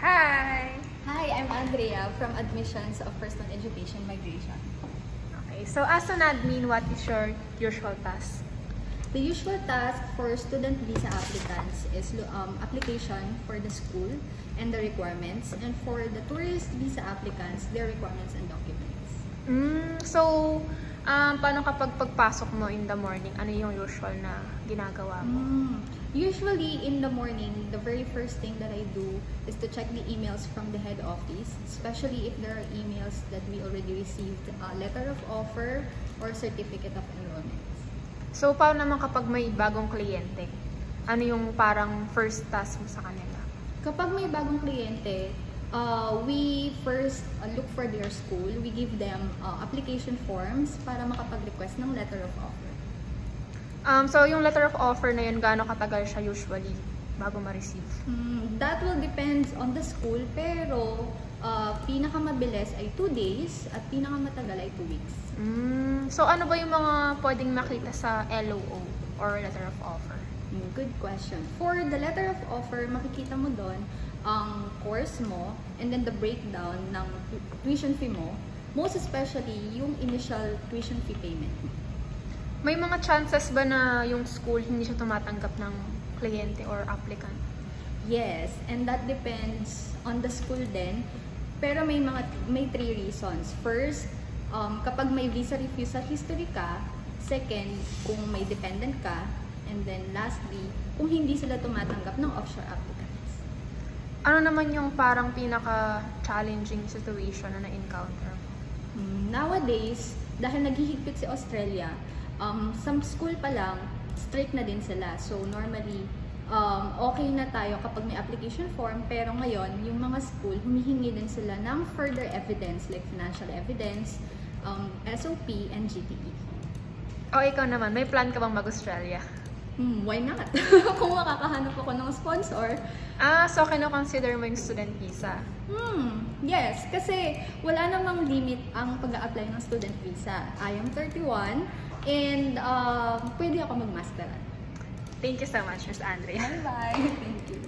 Hi! Hi, I'm Andrea from Admissions of First-Time Education Migration. Okay, so as an admin, what is your usual task? The usual task for student visa applicants is application for the school and the requirements, and for the tourist visa applicants, their requirements and documents. Paano kapag pagpasok mo in the morning, ano yung usual na ginagawa mo? Usually, in the morning, the very first thing that I do is to check the emails from the head office, especially if there are emails that we already received a letter of offer or certificate of enrollment. So, paano naman kapag may bagong kliyente? Ano yung parang first task mo sa kanila? Kapag may bagong kliyente, we first look for their school. We give them application forms para makapag-request ng letter of offer. So, yung letter of offer na yun, gaano katagal siya usually bago ma-receive? That will depend on the school, pero pinakamabilis ay 2 days at pinakamatagal ay 2 weeks. So, ano ba yung mga pwedeng makita sa LOO or letter of offer? Good question. For the letter of offer, makikita mo doon ang course mo and then the breakdown ng tuition fee mo, most especially yung initial tuition fee payment mo. May mga chances ba na yung school hindi siya tumatanggap ng kliyente or applicant? Yes, and that depends on the school din. Pero may 3 reasons. First, kapag may visa refusal history ka. Second, kung may dependent ka. And then lastly, kung hindi sila tumatanggap ng offshore applicants. Ano naman yung parang pinaka-challenging situation na na-encounter mo? Nowadays, dahil naghihigpit si Australia, some school pa lang, strict na din sila. So normally, okay na tayo kapag may application form, pero ngayon, yung mga school, humihingi din sila ng further evidence like financial evidence, SOP, and GTE. O ikaw naman, may plan ka bang mag-Australia? Why not? Kung makakahanap ako ng sponsor. So kino-consider mo yung student visa? Yes, kasi wala namang limit ang pag-a-apply ng student visa. I am 31 and pwede ako mag-masteran. Thank you so much, Ms. Andrea. Bye-bye! Thank you.